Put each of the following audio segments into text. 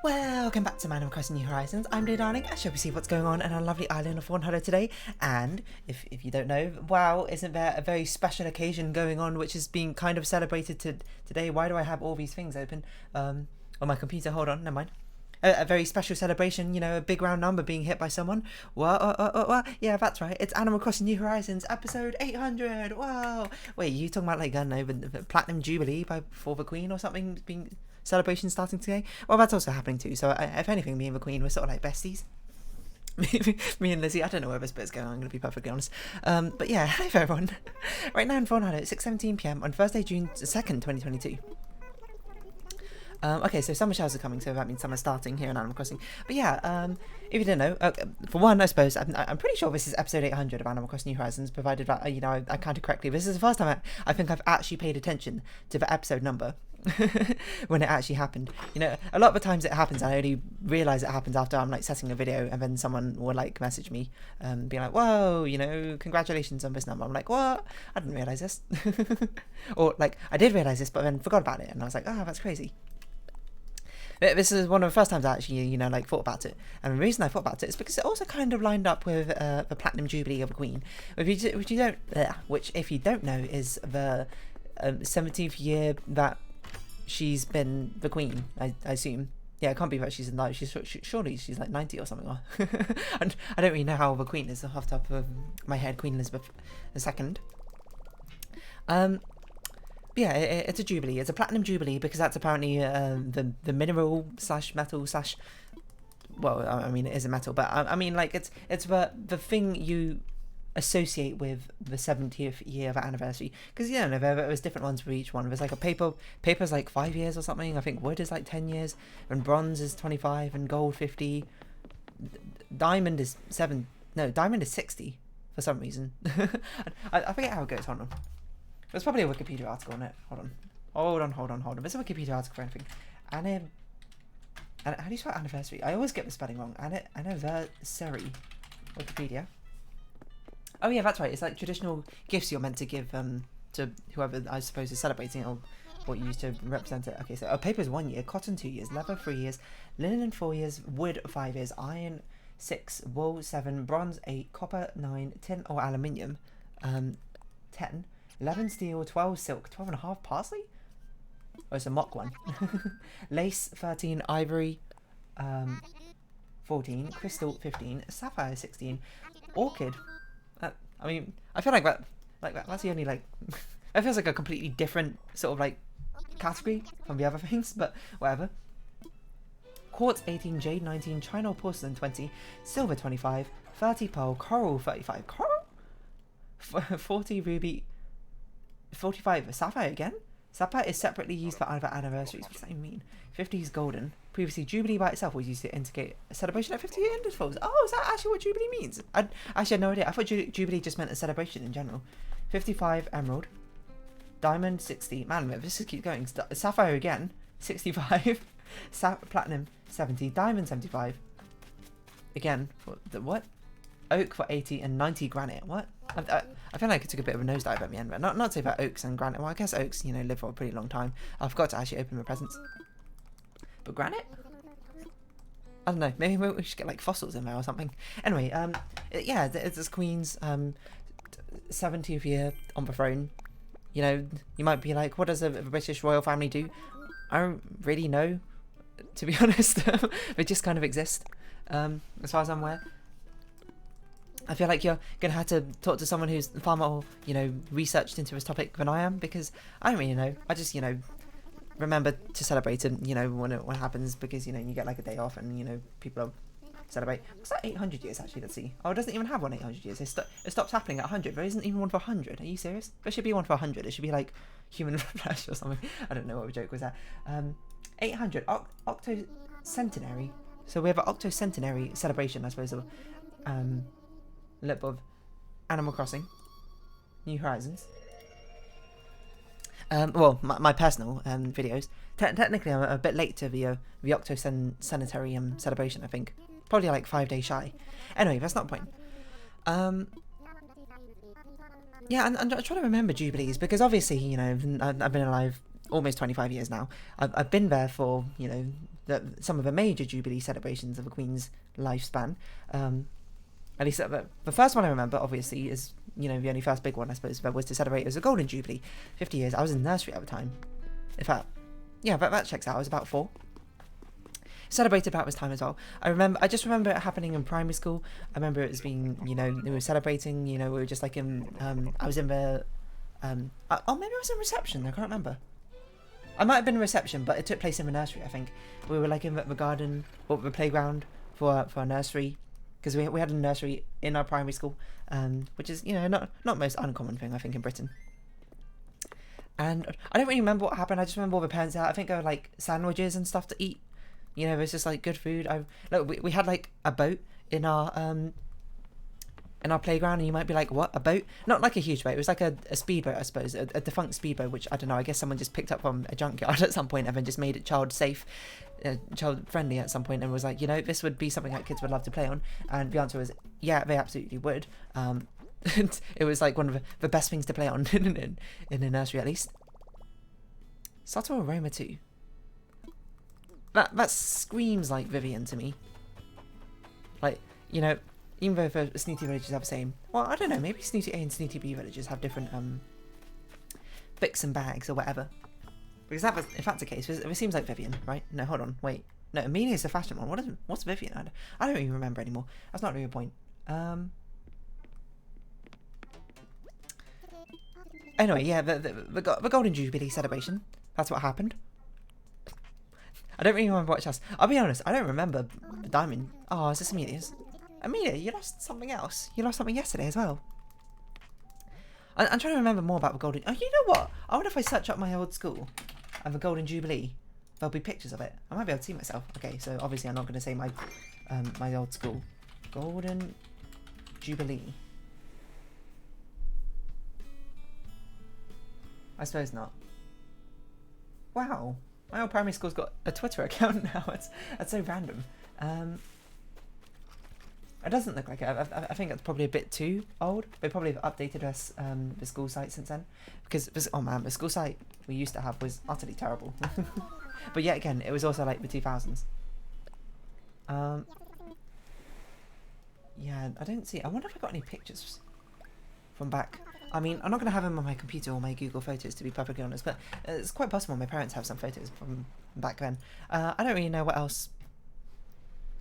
Welcome back to Animal Crossing New Horizons. I'm Dear Darling. I shall we see what's going on our lovely island of Fawnhollow today. And if you don't know, wow, isn't there a very special occasion going on which is being kind of celebrated today? Why do I have all these things open on my computer? Hold on, never mind. A very special celebration, you know, a big round number being hit by someone. What? Yeah, that's right. It's Animal Crossing New Horizons, episode 800. Wow. Wait, you talking about like, I don't know, the Platinum Jubilee for the Queen or something being celebration starting today? Well, that's also happening too. So if anything, me and the Queen were sort of like besties. Me and Lizzie, I don't know where this bit's going on, I'm going to be perfectly honest. But yeah, hi everyone. Right now in Fawnhallow at 6:17 PM on Thursday, June 2nd, 2022. Okay, so summer showers are coming, so that means summer's starting here in Animal Crossing. But yeah, if you didn't know, for one, I suppose, I'm pretty sure this is episode 800 of Animal Crossing New Horizons, provided that, you know, I counted correctly. This is the first time I think I've actually paid attention to the episode number when it actually happened. You know, a lot of the times it happens, I only realise it happens after I'm, like, setting a video, and then someone will, like, message me, being like, whoa, you know, congratulations on this number. I'm like, what? I didn't realise this. Or, like, I did realise this, but then forgot about it, and I was like, oh, that's crazy. This is one of the first times I actually, you know, like, thought about it. And the reason I thought about it is because it also kind of lined up with the Platinum Jubilee of the Queen, which if you don't know, is the 17th year that she's been the Queen, I assume. Yeah, it can't be that she's alive. Surely she's like 90 or something. And I don't really know how the Queen is off the top of my head. Queen Elizabeth II. Yeah, it's a Jubilee. It's a Platinum Jubilee because that's apparently the mineral / metal / well, I mean, it is a metal, but I mean, like, it's the thing you associate with the 70th year of anniversary. Because, you know, there was different ones for each one. There's like paper's like 5 years or something. I think wood is like 10 years, and bronze is 25, and gold 50. Diamond is 60 for some reason. I forget how it goes. Hold on. There's probably a Wikipedia article on it. Hold on. There's a Wikipedia article for anything. How do you spell anniversary? I always get the spelling wrong. Anniversary. Wikipedia. Oh yeah, that's right. It's like traditional gifts you're meant to give to whoever I suppose is celebrating it, or what you use to represent it. Okay, so paper is 1 year, cotton 2 years, leather 3 years, linen 4 years, wood 5 years, iron 6, wool 7, bronze 8, copper 9, tin or aluminium 10. 11 steel, 12 silk, 12.5 parsley? Oh, it's a mock one. Lace, 13, ivory, 14, crystal, 15, sapphire, 16, orchid. I mean, I feel like that's the only, like, that feels like a completely different sort of, like, category from the other things, but whatever. Quartz, 18, jade, 19, china or porcelain, 20, silver, 25, 30 pearl, coral, 35, coral? 40 ruby, 45 sapphire again. Sapphire is separately used for other anniversaries. What does that even mean? 50 is golden. Previously, Jubilee by itself was used to indicate a celebration at 50 year intervals. Oh, is that actually what Jubilee means? I actually had no idea. I thought Jubilee just meant a celebration in general. 55 emerald. Diamond 60. Man, this just keeps going. Sapphire again. 65. Platinum 70. Diamond 75. Again, for the what? Oak for 80 and 90 granite. What? I feel like it took a bit of a nosedive at the end, but not to say about oaks and granite. Well, I guess oaks, you know, live for a pretty long time. I forgot to actually open my presents. But granite? I don't know. Maybe we should get like fossils in there or something. Anyway, yeah, it's this Queen's 70th year on the throne. You know, you might be like, what does the British royal family do? I don't really know, to be honest. They just kind of exist, as far as I'm aware. I feel like you're going to have to talk to someone who's far more, you know, researched into this topic than I am, because I don't really know. I just, you know, remember to celebrate it, you know, when it happens, because, you know, you get like a day off and, you know, people celebrate. What's that 800 years, actually? Let's see. Oh, it doesn't even have one 800 years. It stops happening at 100. There isn't even one for 100. Are you serious? There should be one for 100. It should be like human flesh or something. I don't know what the joke was at. 800. Octocentenary. So we have an octocentenary celebration, I suppose, of lip of Animal Crossing New Horizons. Well, my personal videos. Technically, I'm a bit late to the octocentenary celebration, I think. Probably like 5 days shy. Anyway, that's not the point. Yeah, and I'm trying to remember Jubilees, because obviously, you know, I've been alive almost 25 years now. I've been there for, you know, some of the major Jubilee celebrations of the Queen's lifespan. At least the first one I remember, obviously, is, you know, the only first big one, I suppose, that was to celebrate. It was a Golden Jubilee, 50 years. I was in nursery at the time. In fact, yeah, that checks out. I was about 4. Celebrated about this time as well. I just remember it happening in primary school. I remember it as being, you know, we were celebrating, you know, we were just like in, I was in the, maybe I was in reception, I can't remember. I might have been in reception, but it took place in the nursery, I think. We were like in the garden, or the playground for our nursery, because we had a nursery in our primary school, which is, you know, not the most uncommon thing, I think, in Britain. And I don't really remember what happened. I just remember all the parents out. I think there were like sandwiches and stuff to eat. You know, it was just like good food. We had like a boat in our playground, and you might be like, what, a boat? Not like a huge boat. It was like a speedboat, I suppose, a defunct speedboat, which I don't know. I guess someone just picked up from a junkyard at some point and then just made it child safe, child friendly at some point, and was like, you know, this would be something that kids would love to play on. And the answer was, yeah, they absolutely would. It was like one of the best things to play on in a nursery, at least. Subtle aroma too. That screams like Vivian to me. Like, you know, even though the Snooty villages have the same... Well, I don't know, maybe Snooty A and Snooty B villages have different bicks and bags or whatever. Because if that's the case, it seems like Vivian, right? No, hold on, wait. No, Amelia's the fashion one. What's Vivian? I don't even remember anymore. That's not really a point. Anyway, yeah, the Golden Jubilee celebration. That's what happened. I don't really remember what else. I'll be honest, I don't remember the diamond. Oh, is this Amelia's? Amelia, you lost something else. You lost something yesterday as well. I'm trying to remember more about the Golden... Oh, you know what? I wonder if I search up my old school and the Golden Jubilee, there'll be pictures of it. I might be able to see myself. Okay, so obviously I'm not going to say my my old school. Golden Jubilee. I suppose not. Wow. My old primary school's got a Twitter account now. That's so random. It doesn't look like it. I think it's probably a bit too old. They probably have updated us the school site since then. Because, oh man, the school site we used to have was utterly terrible. But yet again, it was also like the 2000s. Yeah, I don't see... I wonder if I got any pictures from back... I mean, I'm not going to have them on my computer or my Google Photos, to be perfectly honest, but it's quite possible my parents have some photos from back then. I don't really know what else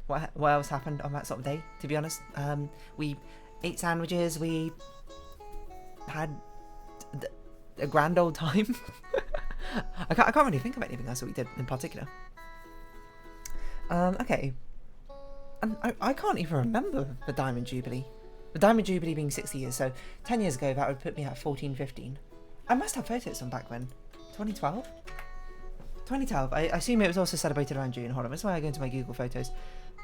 happened on that sort of day, to be honest. We ate sandwiches, we had a grand old time. I can't really think of anything else that we did in particular. Okay. And I can't even remember the Diamond Jubilee. The Diamond Jubilee being 60 years, so 10 years ago that would put me at 14, 15. I must have photos from back then. 2012? 2012. I assume it was also celebrated around June. Hold on, that's why I go into my Google Photos.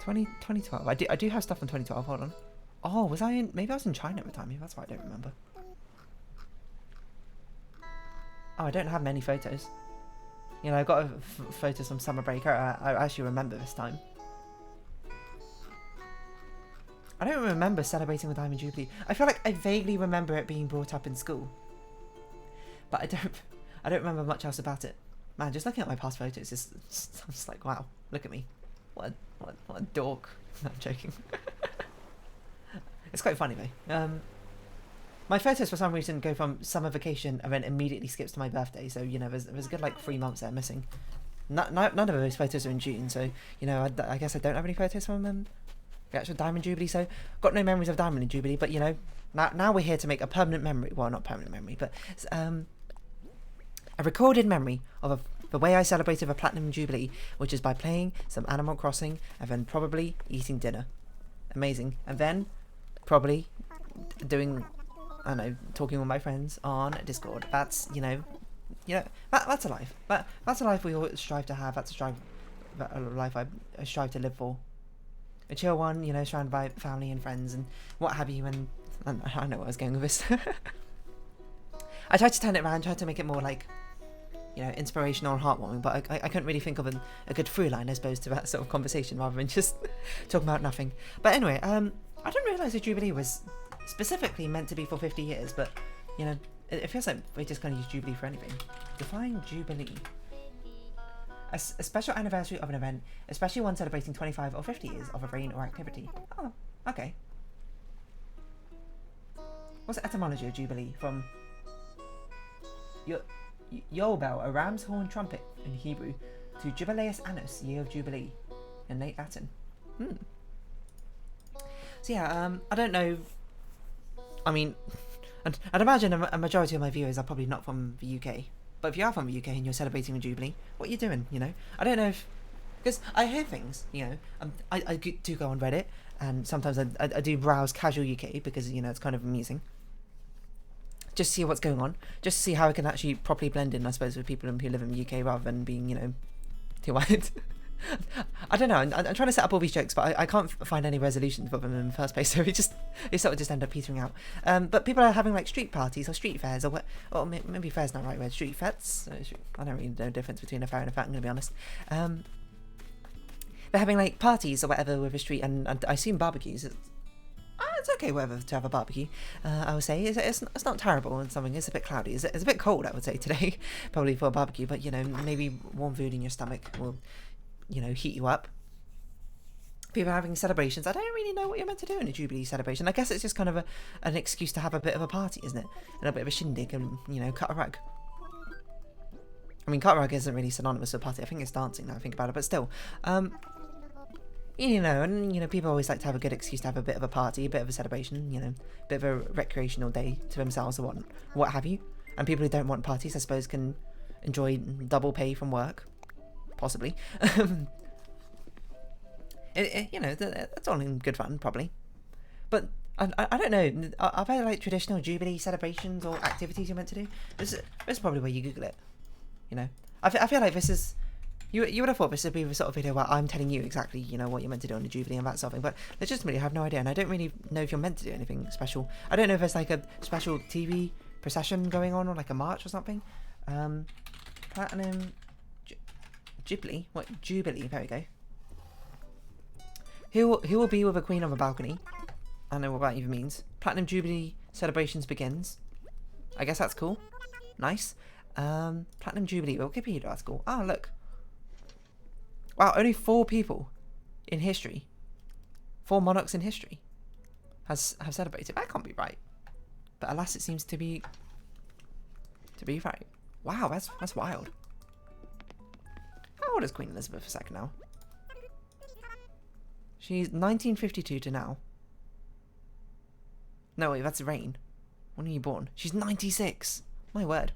2012. I do have stuff from 2012. Hold on. Oh, was I in... Maybe I was in China at the time. Maybe that's why I don't remember. Oh, I don't have many photos. You know, I've got photos from summer break. I actually remember this time. I don't remember celebrating the Diamond Jubilee. I feel like I vaguely remember it being brought up in school, but I don't remember much else about it. Man, just looking at my past photos, I'm just like, wow, look at me, what a dork. No, I'm joking. It's quite funny though. My photos for some reason go from summer vacation and then immediately skips to my birthday. So you know, there's a good like 3 months there missing. None of those photos are in June, so you know, I guess I don't have any photos from them. The actual Diamond Jubilee, so got no memories of Diamond Jubilee, but you know, now we're here to make a permanent memory. Well, not permanent memory, but a recorded memory of the way I celebrated the Platinum Jubilee, which is by playing some Animal Crossing and then probably eating dinner. Amazing. And then probably doing, I don't know, talking with my friends on Discord. That's, you know, that's a life. That's a life we all strive to have. That's a life I strive to live for. A chill one, you know, surrounded by family and friends and what have you, and I know where I was going with this. I tried to turn it around, tried to make it more like, you know, inspirational and heartwarming, but I couldn't really think of a good through line, I suppose, to that sort of conversation rather than just talking about nothing. But anyway, I didn't realise the Jubilee was specifically meant to be for 50 years, but, you know, it feels like we're just going to use Jubilee for anything. Define Jubilee. a special anniversary of an event, especially one celebrating 25 or 50 years of a reign or activity. Oh, okay. What's the etymology of Jubilee? From Yobel, a ram's horn trumpet in Hebrew, to Jubileus Annus, year of Jubilee, in late Latin. So yeah, I don't know. I mean, I'd imagine a majority of my viewers are probably not from the UK. But if you are from the UK and you're celebrating a Jubilee, what are you doing, you know? I don't know if... Because I hear things, you know. I do go on Reddit, and sometimes I do browse casual UK because, you know, it's kind of amusing. Just see what's going on. Just to see how I can actually properly blend in, I suppose, with people who live in the UK rather than being, you know, too white. I don't know. I'm trying to set up all these jokes, but I can't find any resolutions for them in the first place. So it sort of just end up petering out. But people are having like street parties or street fairs or what? Or maybe fair's not the right word. Street fetes. I don't really know the difference between a fair and a fete. I'm going to be honest. They're having like parties or whatever with a street, and I assume barbecues. It's okay, whatever, to have a barbecue. I would say it's not terrible and something. It's a bit cloudy. It's a bit cold, I would say, today, probably for a barbecue. But you know, maybe warm food in your stomach will, you know, heat you up. People are having celebrations. I don't really know what you're meant to do in a Jubilee celebration. I guess it's just kind of an excuse to have a bit of a party, isn't it? And a bit of a shindig and, you know, cut a rug. I mean, cut a rug isn't really synonymous with a party. I think it's dancing now I think about it, but still. You know, and, you know, people always like to have a good excuse to have a bit of a party, a bit of a celebration, you know, a bit of a recreational day to themselves or what have you. And people who don't want parties, I suppose, can enjoy double pay from work. Possibly. You know, that's all in good fun, probably. But I don't know. Are there like traditional Jubilee celebrations or activities you're meant to do? This is probably where you Google it. You know, I feel like this is. You would have thought this would be the sort of video where I'm telling you exactly, you know, what you're meant to do on the Jubilee and that sort of thing. But legitimately, I have no idea, and I don't really know if you're meant to do anything special. I don't know if there's like a special TV procession going on or like a march or something. Platinum. Jubilee? What? Jubilee, there we go. Who will be with a queen on a balcony? I don't know what that even means. Platinum Jubilee celebrations begins. I guess that's cool. Nice. Platinum Jubilee. Wikipedia article. Ah, look. Wow, only 4 people in history. 4 monarchs in history have celebrated. That can't be right. But alas, it seems to be right. Wow, that's wild. How old is Queen Elizabeth II now? She's 1952 to now. No, wait, that's reign. When are you born? She's 96. My word.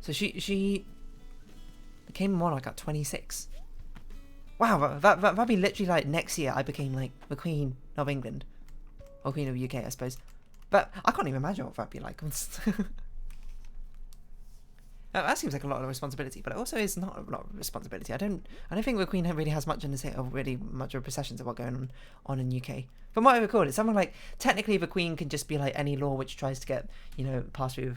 So she became monarch at 26. Wow, that'd be literally like next year I became like the Queen of England. Or Queen of the UK, I suppose. But I can't even imagine what that'd be like. That seems like a lot of responsibility, but it also is not a lot of responsibility. I don't think the Queen really has much in the say of really much of processions of what's going on in UK. From what I recall, it's something like technically the Queen can just be like any law which tries to get, you know, passed through.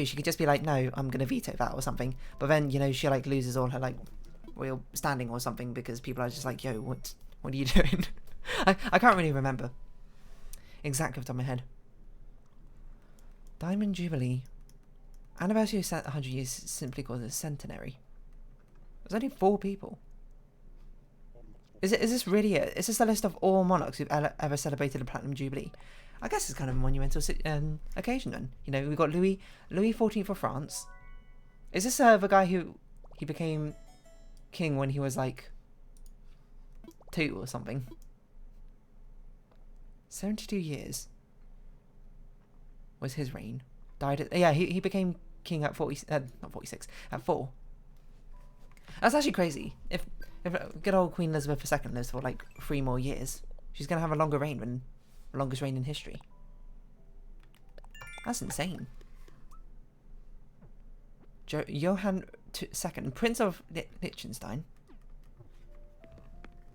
She could just be like, no, I'm gonna veto that or something. But then, you know, she like loses all her like royal standing or something because people are just like, yo, what are you doing? I can't really remember exactly off the top of my head. Diamond Jubilee. Anniversary of 100 years simply called a centenary. There's only 4 people. Is this really it? Is this a list of all monarchs who've ever celebrated a Platinum Jubilee? I guess it's kind of a monumental occasion then. You know, we've got Louis XIV of France. Is this the guy who he became king when he was like 2 or something? 72 years was his reign. Died at, yeah, he became king at 40, not 46, at 4. That's actually crazy. If good old Queen Elizabeth II lives for like 3 more years, she's gonna have a longer reign than the longest reign in history. That's insane. Johann II, Prince of Liechtenstein,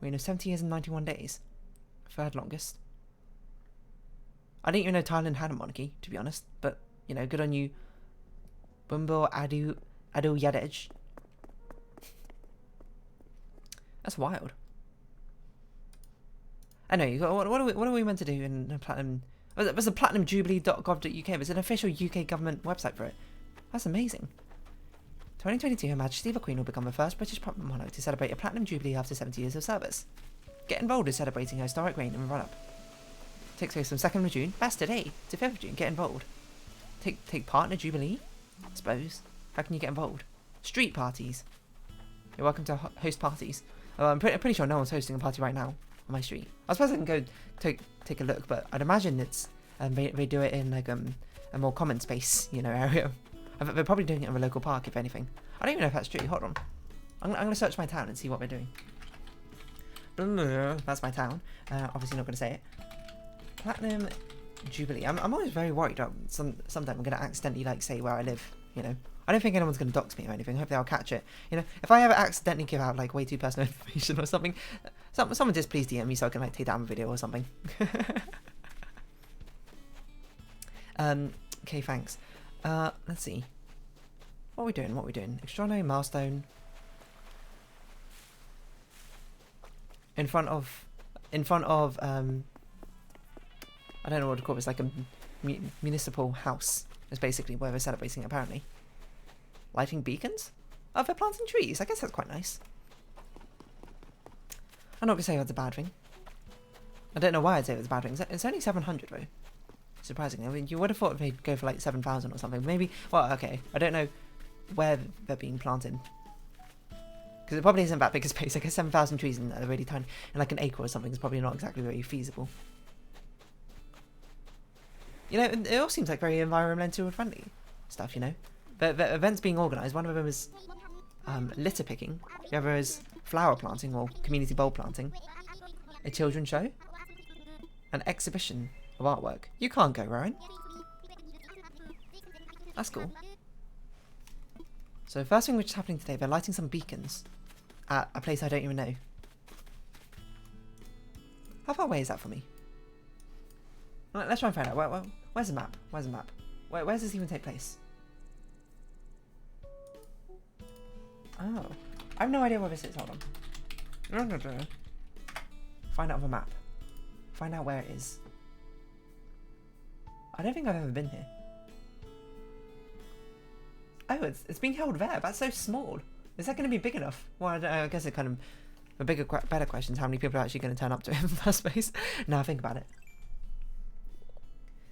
reign of 70 years and 91 days, 3rd longest. I didn't even know Thailand had a monarchy, to be honest, but you know, good on you, Bumbo Adu Yadej. That's wild. Anyway, what are we meant to do in the Platinum? There's a platinumjubilee.gov.uk. There's an official UK government website for it. That's amazing. 2022, Her Majesty the Queen will become the first British monarch to celebrate a platinum jubilee after 70 years of service. Get involved in celebrating her historic reign in the run-up. Takes place from 2nd of June, that's today, to 5th of June. Get involved. Take part in a jubilee? I suppose. How can you get involved? Street parties. You're welcome to host parties. I'm pretty sure no one's hosting a party right now on my street. I suppose I can go take a look, but I'd imagine it's they do it in like a more common space, you know, area. They're probably doing it in a local park, if anything. I don't even know if that's true. Hold on. I'm going to search my town and see what they're doing. That's my town. Obviously not going to say it. Platinum Jubilee. I'm always very worried. Sometime I'm going to accidentally like say where I live, you know. I don't think anyone's going to dox me or anything. Hopefully I'll catch it. You know, if I ever accidentally give out like way too personal information or something, someone just please DM me so I can like take down a video or something. Okay, thanks. Let's see. What are we doing? What are we doing? Extraordinary milestone. In front of I don't know what to call it. It's like a municipal house. It's basically where they're celebrating, apparently. Lighting beacons? Oh, they're planting trees. I guess that's quite nice. I'm not going to say that's a bad thing. I don't know why I'd say it's a bad thing. It's only 700 though. Surprisingly. I mean, you would have thought they'd go for like 7,000 or something. Maybe, well, okay. I don't know where they're being planted. Because it probably isn't that big a space. I guess 7,000 trees in a really tiny, in like an acre or something is probably not exactly very feasible. You know, it all seems like very environmental friendly stuff, you know. The events being organised, one of them is litter picking, the other is flower planting or community bulb planting, a children's show, an exhibition of artwork. You can't go, Rowan. That's cool. So first thing which is happening today, they're lighting some beacons at a place I don't even know. How far away is that from me? Right, let's try and find out. Where's the map? Where's the map? Where does this even take place? Oh. I have no idea where this is. Hold on. Find out on the map. Find out where it is. I don't think I've ever been here. Oh, it's being held there. That's so small. Is that going to be big enough? Well, I guess it kind of... A better question is how many people are actually going to turn up to it in the first place. Now I think about it.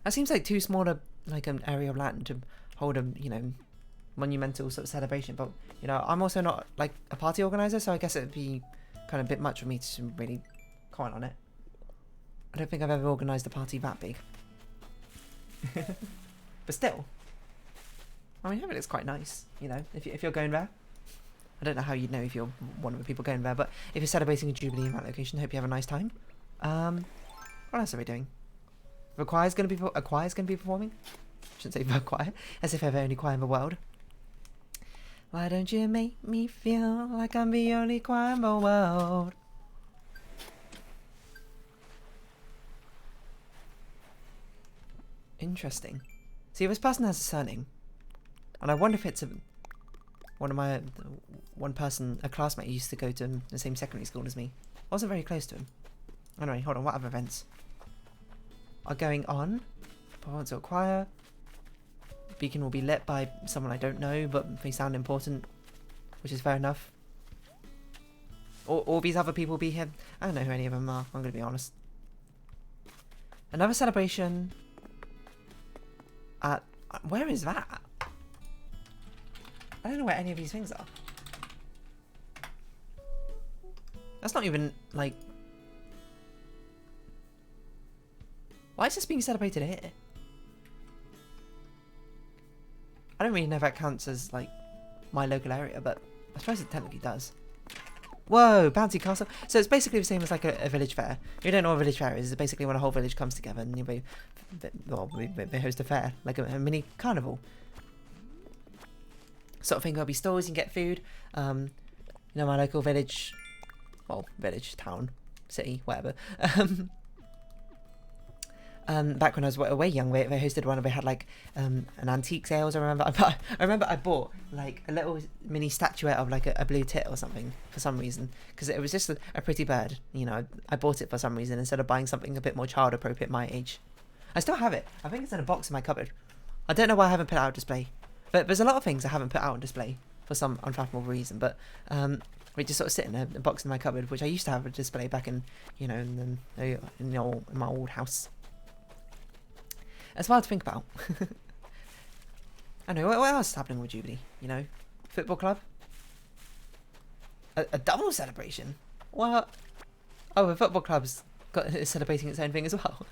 That seems like too small a like an area of land to hold a, you know, monumental sort of celebration. But, you know, I'm also not like a party organizer, so I guess it'd be kind of a bit much for me to really comment on it. I don't think I've ever organised a party that big. But still, I mean, hopefully it's quite nice, you know, if you're going there. I don't know how you'd know if you're one of the people going there, but if you're celebrating a Jubilee in that location, hope you have a nice time. What else are we doing? A choir's going to be performing? Shouldn't say the choir, as if they're the only choir in the world. Why don't you make me feel like I'm the only choir in the world? Interesting. See, this person has a surname, and I wonder if it's a classmate who used to go to the same secondary school as me. I wasn't very close to him. Anyway, hold on. What other events are going on? Performance at choir. Beacon will be lit by someone I don't know, but they sound important, which is fair enough. All these other people will be here. I don't know who any of them are. I'm going to be honest. Another celebration. Where is that? I don't know where any of these things are. That's not even, like... Why is this being celebrated here? I don't really know if that counts as, like, my local area, but I suppose it technically does. Whoa, bouncy castle. So it's basically the same as, like, a village fair. If you don't know what a village fair is, it's basically when a whole village comes together and they host a fair, like a mini carnival. Sort of thing. There'll be stores, you can get food. You know, my local village, well, village, town, city, whatever. Back when I was way young, they hosted one. They had like an antique sales. I remember I bought like a little mini statuette of like a blue tit or something for some reason, because it was just a pretty bird. You know, I bought it for some reason instead of buying something a bit more child appropriate my age. I still have it. I think it's in a box in my cupboard. I don't know why I haven't put it out on display. But there's a lot of things I haven't put out on display for some unfathomable reason. But we just sort of sit in a box in my cupboard, which I used to have a display back in, you know, in my old house. It's wild to think about. I know, what else is happening with Jubilee? You know, football club? A double celebration? What? Oh, the football club's is celebrating its own thing as well.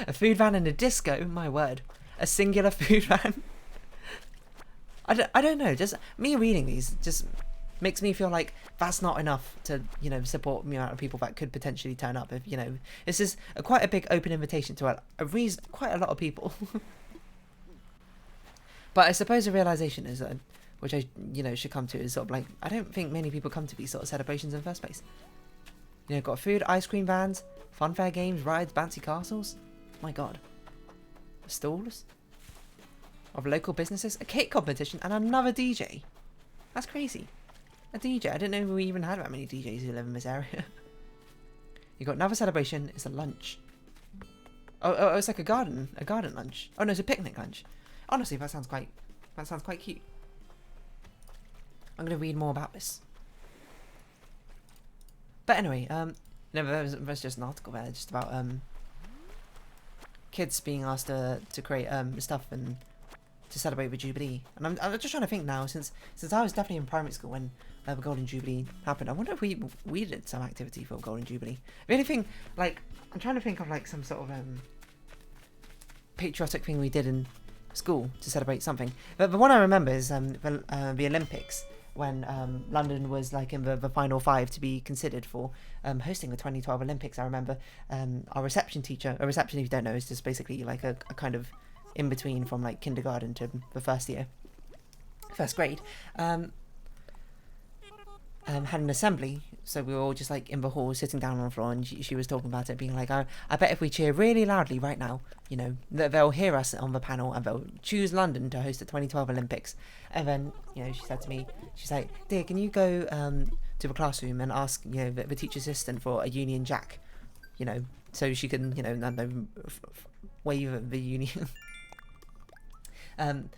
A food van and a disco? My word. A singular food van? I don't know, just me reading these just makes me feel like that's not enough to, you know, support the amount of people that could potentially turn up. If, you know, this is quite a big open invitation to quite a lot of people. But I suppose the realisation is, which I, you know, should come to, is sort of like, I don't think many people come to these sort of celebrations in the first place. You know, got food, ice cream vans, fun fair games, rides, bouncy castles. My god. Stalls of local businesses, a cake competition, and another DJ. That's crazy. A DJ. I didn't know we even had that many DJs who live in this area. You got another celebration. It's a lunch. Oh, it's like a garden lunch. Oh no, it's a picnic lunch. Honestly, that sounds quite cute. I'm gonna read more about this. But anyway, there's just an article there just about kids being asked to create stuff and to celebrate the Jubilee. And I'm just trying to think now, since I was definitely in primary school when the Golden Jubilee happened. I wonder if we did some activity for Golden Jubilee. The only thing, like, I'm trying to think of like some sort of patriotic thing we did in school to celebrate something. But the one I remember is the Olympics, when London was like in the final 5 to be considered for hosting the 2012 Olympics. I remember our reception teacher, a reception, if you don't know, is just basically like a kind of in between from like kindergarten to the first grade, had an assembly, so we were all just like in the hall sitting down on the floor, and she was talking about it, being like, I bet if we cheer really loudly right now, you know, they'll hear us on the panel and they'll choose London to host the 2012 Olympics. And then, you know, she said to me, she's like, dear, can you go to the classroom and ask, you know, the teacher assistant for a Union Jack, you know, so she can, you know, wave the Union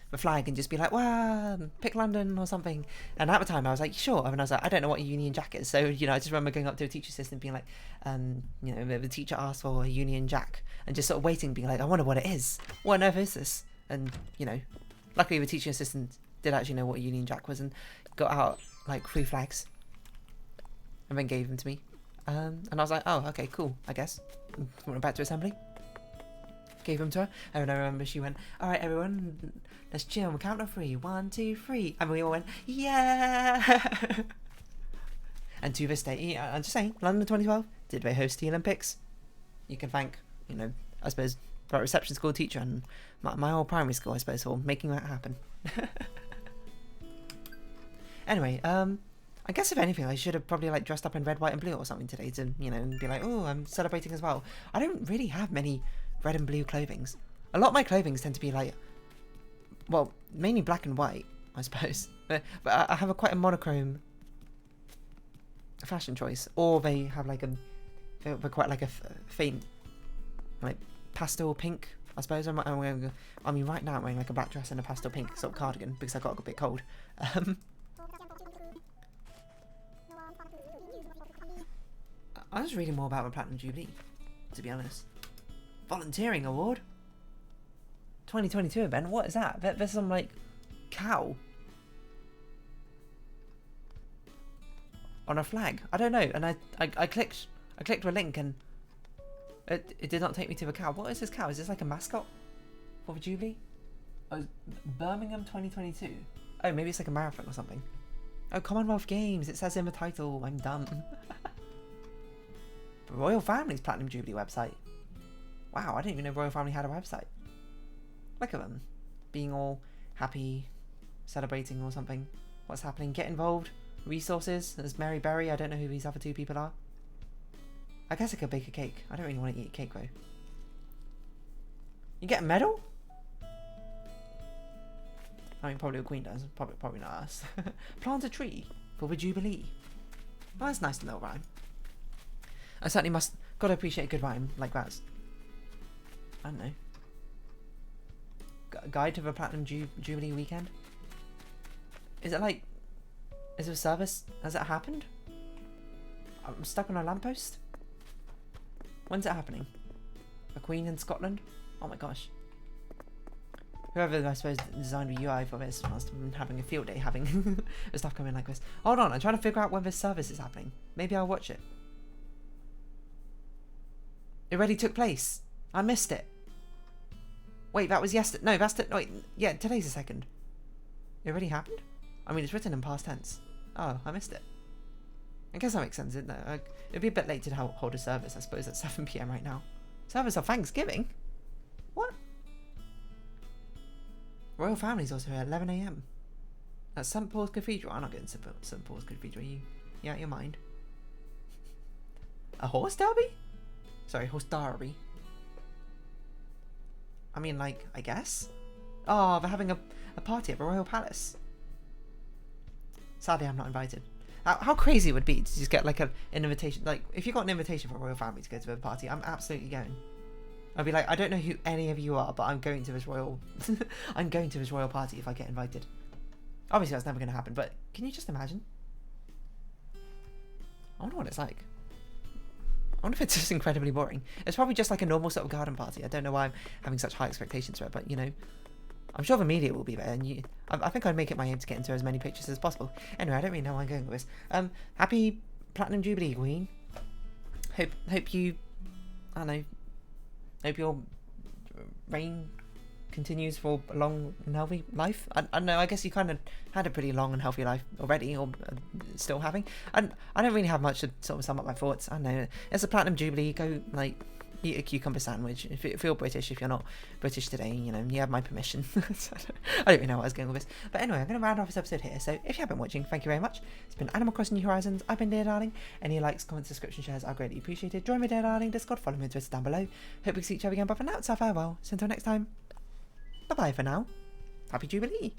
the flag and just be like, wow, pick London or something. And at the time I was like, sure. And I was like, I don't know what a Union Jack is. So, you know, I just remember going up to a teacher assistant being like, you know, the teacher asked for a Union Jack, and just sort of waiting, being like, I wonder what it is. What on earth is this? And, you know, luckily the teacher assistant did actually know what a Union Jack was and got out like 3 flags and then gave them to me. And I was like, oh, okay, cool, I guess. Went back to assembly. Gave them to her, and I remember she went, all right, everyone, let's chill on the count of 3. 1, 2, 3. And we all went, yeah. And to this day, I'm just saying, London 2012, did they host the Olympics? You can thank, you know, I suppose, that reception school teacher and my whole primary school, I suppose, for making that happen. Anyway, I guess if anything, I should have probably like dressed up in red, white, and blue or something today to, you know, be like, oh, I'm celebrating as well. I don't really have many red and blue clothings. A lot of my clothings tend to be like, well, mainly black and white, I suppose. But I have quite a monochrome fashion choice, or they have like they're quite like a faint, like pastel pink, I suppose. I mean, right now I'm wearing like a black dress and a pastel pink sort of cardigan because I got a bit cold. I was reading more about the Platinum Jubilee, to be honest. Volunteering award 2022 event. What is that? There's some like cow on a flag. I don't know. And I clicked a link and it did not take me to the cow. What is this cow? Is this like a mascot for the Jubilee? Oh, Birmingham 2022. Oh, maybe it's like a marathon or something. Oh, Commonwealth Games. It says in the title. I'm dumb. The Royal Family's Platinum Jubilee website. Wow, I didn't even know Royal Family had a website. Look at them. Being all happy, celebrating or something. What's happening? Get involved. Resources. There's Mary Berry. I don't know who these other 2 people are. I guess I could bake a cake. I don't really want to eat a cake though. You get a medal? I mean, probably the Queen does. Probably not us. Plant a tree for the Jubilee. Well, that's a nice little rhyme. I certainly gotta appreciate a good rhyme like that. I don't know. Guide to the Platinum Jubilee weekend? Is it like... Is there a service? Has it happened? I'm stuck on a lamppost? When's it happening? A queen in Scotland? Oh my gosh. Whoever, I suppose, designed the UI for this must have been having a field day having the stuff coming like this. Hold on, I'm trying to figure out when this service is happening. Maybe I'll watch it. It already took place. I missed it. Wait, that was yesterday. No, that's... Wait, yeah, today's the 2nd. It already happened? I mean, it's written in past tense. Oh, I missed it. I guess that makes sense, isn't it? It'd be a bit late to hold a service, I suppose, at 7 PM right now. Service of Thanksgiving? What? Royal Family's also at 11 AM. At St. Paul's Cathedral. I'm not going to St. Paul's Cathedral. You out your mind? A horse derby? Sorry, horse derby. I mean, like, I guess? Oh, they're having a party at the Royal Palace. Sadly, I'm not invited. How crazy it would be to just get like an invitation. Like, if you got an invitation for a royal family to go to a party, I'm absolutely going. I'd be like, I don't know who any of you are, but I'm going to this royal... I'm going to this royal party if I get invited. Obviously, that's never going to happen, but can you just imagine? I wonder what it's like. I wonder if it's just incredibly boring. It's probably just like a normal sort of garden party. I don't know why I'm having such high expectations for it, but, you know... I'm sure the media will be there, and I think I'd make it my aim to get into as many pictures as possible. Anyway, I don't really know where I'm going with this. Happy Platinum Jubilee, Queen. Hope you... I don't know... Hope your reign continues for a long and healthy life. I don't know, I guess you kind of had a pretty long and healthy life already, or still having. I don't really have much to sort of sum up my thoughts. I don't know, it's a Platinum Jubilee, go, like, eat a cucumber sandwich. If you're British, if you're not British today, you know, you have my permission. I don't really know what I was going with this. But anyway, I'm going to round off this episode here. So if you have been watching, thank you very much. It's been Animal Crossing New Horizons. I've been Dear Darling. Any likes, comments, subscription, shares are greatly appreciated. Join me, Dear Darling, Discord, follow me on Twitter down below. Hope we see each other again, but for now, it's our farewell. So until next time, bye-bye for now. Happy Jubilee.